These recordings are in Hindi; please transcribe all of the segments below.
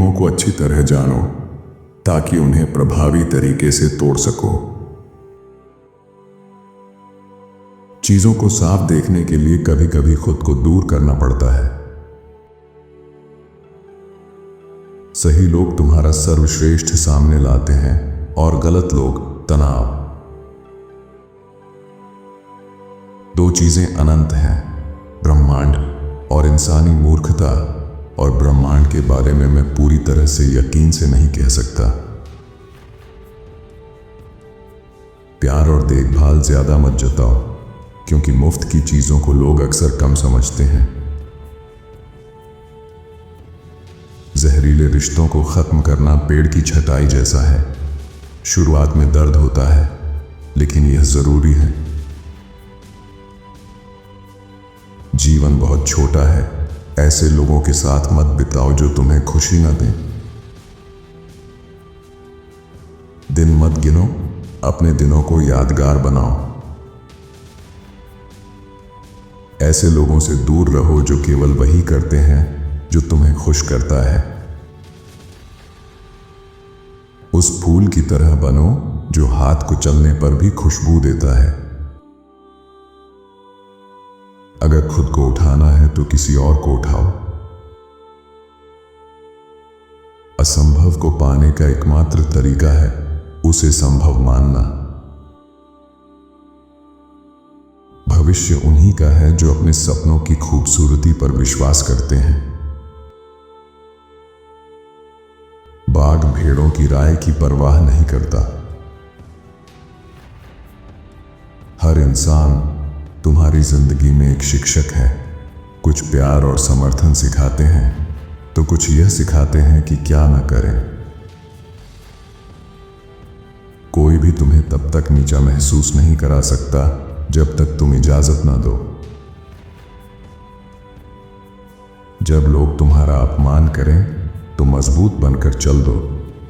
नियमों को अच्छी तरह जानो ताकि उन्हें प्रभावी तरीके से तोड़ सको। चीजों को साफ देखने के लिए कभी कभी खुद को दूर करना पड़ता है। सही लोग तुम्हारा सर्वश्रेष्ठ सामने लाते हैं और गलत लोग तनाव। दो चीजें अनंत हैं, ब्रह्मांड और इंसानी मूर्खता। और ब्रह्मांड के बारे में मैं पूरी तरह से यकीन से नहीं कह सकता। प्यार और देखभाल ज्यादा मत जताओ, क्योंकि मुफ्त की चीजों को लोग अक्सर कम समझते हैं। जहरीले रिश्तों को खत्म करना पेड़ की छटाई जैसा है। शुरुआत में दर्द होता है, लेकिन यह जरूरी है। जीवन बहुत छोटा है, ऐसे लोगों के साथ मत बिताओ जो तुम्हें खुशी न दें। दिन मत गिनो, अपने दिनों को यादगार बनाओ। ऐसे लोगों से दूर रहो जो केवल वही करते हैं जो तुम्हें खुश करता है। उस फूल की तरह बनो जो हाथ को चलने पर भी खुशबू देता है। अगर खुद को उठाना है तो किसी और को उठाओ। असंभव को पाने का एकमात्र तरीका है उसे संभव मानना। भविष्य उन्हीं का है जो अपने सपनों की खूबसूरती पर विश्वास करते हैं। बाघ भेड़ों की राय की परवाह नहीं करता। हर इंसान तुम्हारी जिंदगी में एक शिक्षक है। कुछ प्यार और समर्थन सिखाते हैं तो कुछ यह सिखाते हैं कि क्या न करें। कोई भी तुम्हें तब तक नीचा महसूस नहीं करा सकता जब तक तुम इजाजत ना दो। जब लोग तुम्हारा अपमान करें तो मजबूत बनकर चल दो,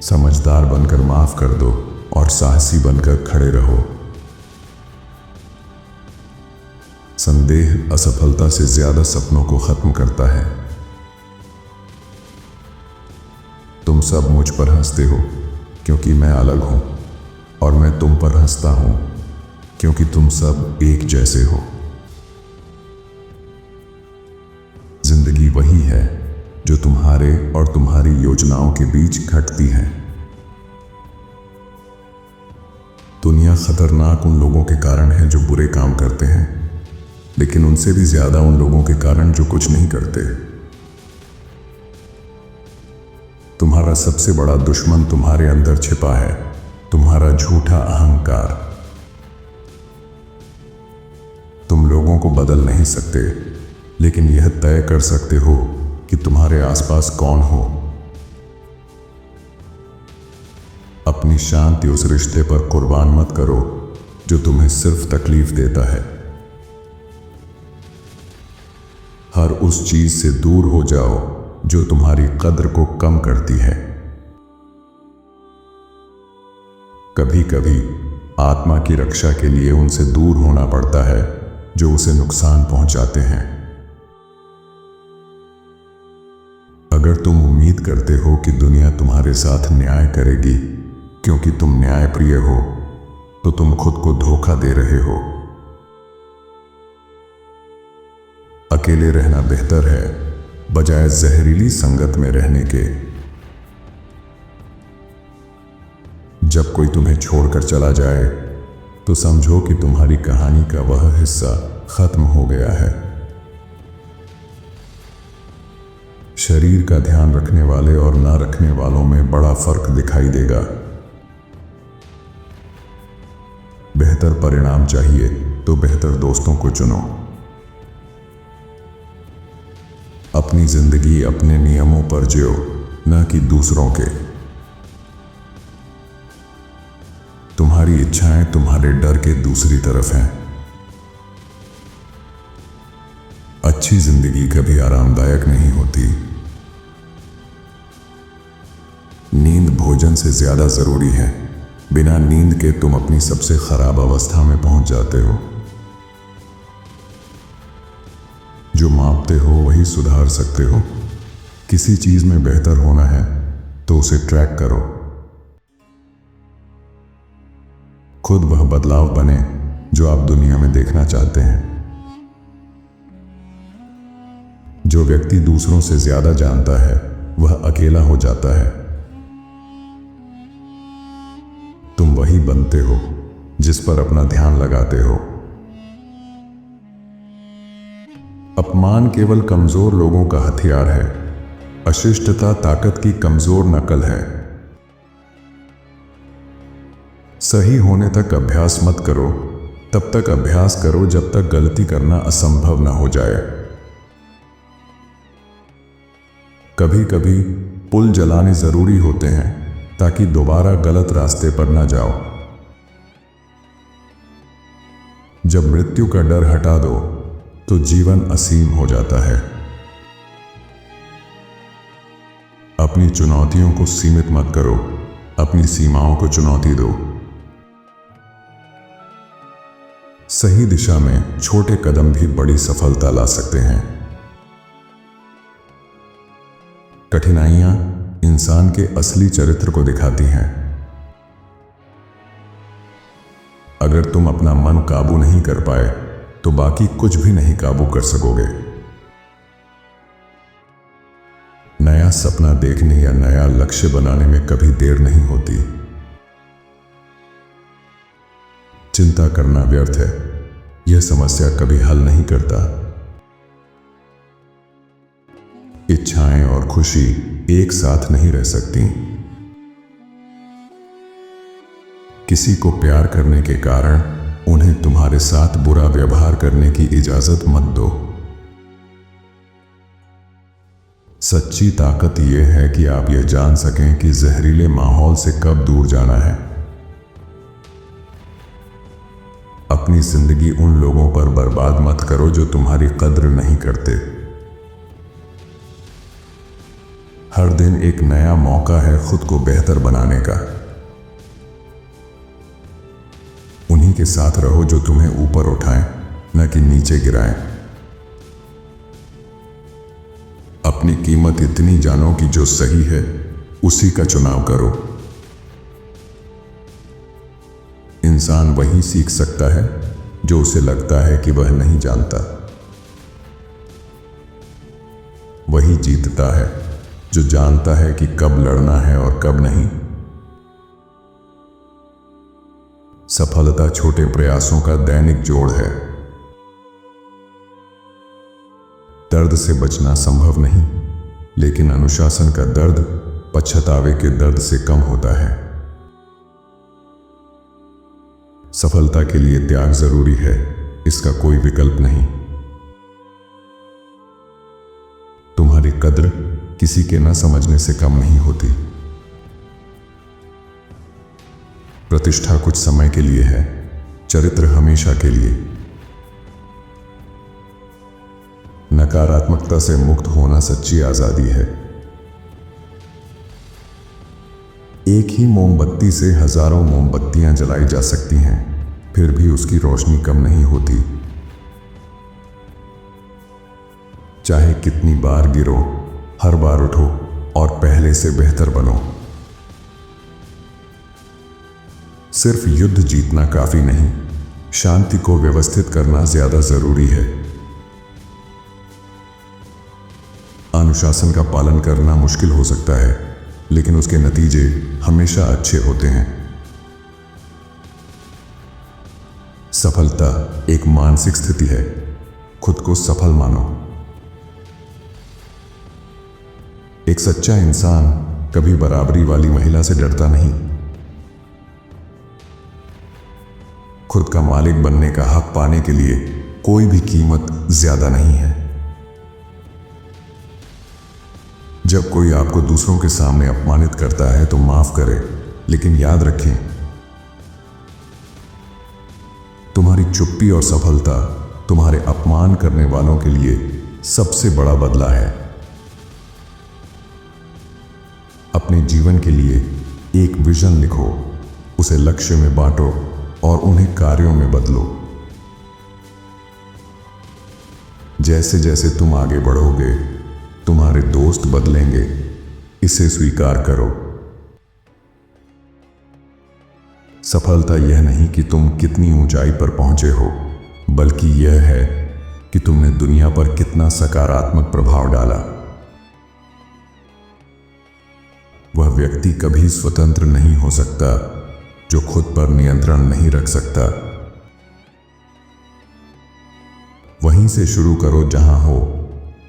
समझदार बनकर माफ कर दो और साहसी बनकर खड़े रहो। संदेह असफलता से ज्यादा सपनों को खत्म करता है। तुम सब मुझ पर हंसते हो क्योंकि मैं अलग हूं, और मैं तुम पर हंसता हूं क्योंकि तुम सब एक जैसे हो। जिंदगी वही है जो तुम्हारे और तुम्हारी योजनाओं के बीच घटती है। दुनिया खतरनाक उन लोगों के कारण है जो बुरे काम करते हैं, लेकिन उनसे भी ज्यादा उन लोगों के कारण जो कुछ नहीं करते। तुम्हारा सबसे बड़ा दुश्मन तुम्हारे अंदर छिपा है, तुम्हारा झूठा अहंकार। तुम लोगों को बदल नहीं सकते, लेकिन यह तय कर सकते हो कि तुम्हारे आसपास कौन हो। अपनी शांति उस रिश्ते पर कुर्बान मत करो जो तुम्हें सिर्फ तकलीफ देता है। हर उस चीज से दूर हो जाओ जो तुम्हारी कद्र को कम करती है। कभी कभी आत्मा की रक्षा के लिए उनसे दूर होना पड़ता है जो उसे नुकसान पहुंचाते हैं। अगर तुम उम्मीद करते हो कि दुनिया तुम्हारे साथ न्याय करेगी क्योंकि तुम न्यायप्रिय हो, तो तुम खुद को धोखा दे रहे हो। अकेले रहना बेहतर है बजाय जहरीली संगत में रहने के। जब कोई तुम्हें छोड़कर चला जाए तो समझो कि तुम्हारी कहानी का वह हिस्सा खत्म हो गया है। शरीर का ध्यान रखने वाले और ना रखने वालों में बड़ा फर्क दिखाई देगा। बेहतर परिणाम चाहिए तो बेहतर दोस्तों को चुनो। अपनी जिंदगी अपने नियमों पर जियो, न कि दूसरों के। तुम्हारी इच्छाएं तुम्हारे डर के दूसरी तरफ हैं। अच्छी जिंदगी कभी आरामदायक नहीं होती। नींद भोजन से ज्यादा जरूरी है। बिना नींद के तुम अपनी सबसे खराब अवस्था में पहुंच जाते हो। जो मापते हो वही सुधार सकते हो। किसी चीज में बेहतर होना है तो उसे ट्रैक करो। खुद वह बदलाव बने जो आप दुनिया में देखना चाहते हैं। जो व्यक्ति दूसरों से ज्यादा जानता है वह अकेला हो जाता है। तुम वही बनते हो जिस पर अपना ध्यान लगाते हो। अपमान केवल कमजोर लोगों का हथियार है। अशिष्टता ताकत की कमजोर नकल है। सही होने तक अभ्यास मत करो, तब तक अभ्यास करो जब तक गलती करना असंभव न हो जाए। कभी कभी पुल जलाने जरूरी होते हैं ताकि दोबारा गलत रास्ते पर न जाओ। जब मृत्यु का डर हटा दो तो जीवन असीम हो जाता है। अपनी चुनौतियों को सीमित मत करो, अपनी सीमाओं को चुनौती दो। सही दिशा में छोटे कदम भी बड़ी सफलता ला सकते हैं। कठिनाइयां इंसान के असली चरित्र को दिखाती हैं। अगर तुम अपना मन काबू नहीं कर पाए तो बाकी कुछ भी नहीं काबू कर सकोगे। नया सपना देखने या नया लक्ष्य बनाने में कभी देर नहीं होती। चिंता करना व्यर्थ है, यह समस्या कभी हल नहीं करता। इच्छाएं और खुशी एक साथ नहीं रह सकती। किसी को प्यार करने के कारण उन्हें तुम्हारे साथ बुरा व्यवहार करने की इजाजत मत दो। सच्ची ताकत यह है कि आप यह जान सकें कि जहरीले माहौल से कब दूर जाना है। अपनी जिंदगी उन लोगों पर बर्बाद मत करो जो तुम्हारी कद्र नहीं करते। हर दिन एक नया मौका है खुद को बेहतर बनाने का। उन्हीं के साथ रहो जो तुम्हें ऊपर उठाएं, न कि नीचे गिराएं। अपनी कीमत इतनी जानो कि जो सही है उसी का चुनाव करो। इंसान वही सीख सकता है जो उसे लगता है कि वह नहीं जानता। वही जीतता है जो जानता है कि कब लड़ना है और कब नहीं। सफलता छोटे प्रयासों का दैनिक जोड़ है। दर्द से बचना संभव नहीं, लेकिन अनुशासन का दर्द पछतावे के दर्द से कम होता है। सफलता के लिए त्याग जरूरी है, इसका कोई विकल्प नहीं। तुम्हारी कद्र किसी के न समझने से कम नहीं होती। प्रतिष्ठा कुछ समय के लिए है, चरित्र हमेशा के लिए। नकारात्मकता से मुक्त होना सच्ची आजादी है। एक ही मोमबत्ती से हजारों मोमबत्तियां जलाई जा सकती हैं, फिर भी उसकी रोशनी कम नहीं होती। चाहे कितनी बार गिरो, हर बार उठो और पहले से बेहतर बनो। सिर्फ युद्ध जीतना काफी नहीं, शांति को व्यवस्थित करना ज्यादा जरूरी है। अनुशासन का पालन करना मुश्किल हो सकता है, लेकिन उसके नतीजे हमेशा अच्छे होते हैं। सफलता एक मानसिक स्थिति है। खुद को सफल मानो। एक सच्चा इंसान कभी बराबरी वाली महिला से डरता नहीं। खुद का मालिक बनने का हक पाने के लिए कोई भी कीमत ज्यादा नहीं है। जब कोई आपको दूसरों के सामने अपमानित करता है तो माफ करें, लेकिन याद रखें, तुम्हारी चुप्पी और सफलता तुम्हारे अपमान करने वालों के लिए सबसे बड़ा बदला है। अपने जीवन के लिए एक विजन लिखो, उसे लक्ष्य में बांटो और उन्हें कार्यों में बदलो। जैसे जैसे तुम आगे बढ़ोगे, तुम्हारे दोस्त बदलेंगे, इसे स्वीकार करो। सफलता यह नहीं कि तुम कितनी ऊंचाई पर पहुंचे हो, बल्कि यह है कि तुमने दुनिया पर कितना सकारात्मक प्रभाव डाला। वह व्यक्ति कभी स्वतंत्र नहीं हो सकता जो खुद पर नियंत्रण नहीं रख सकता। वहीं से शुरू करो जहां हो,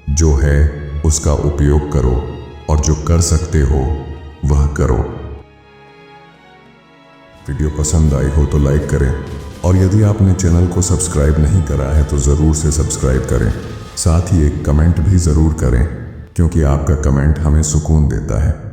जो है उसका उपयोग करो और जो कर सकते हो वह करो। वीडियो पसंद आई हो तो लाइक करें और यदि आपने चैनल को सब्सक्राइब नहीं करा है तो ज़रूर से सब्सक्राइब करें। साथ ही एक कमेंट भी ज़रूर करें, क्योंकि आपका कमेंट हमें सुकून देता है।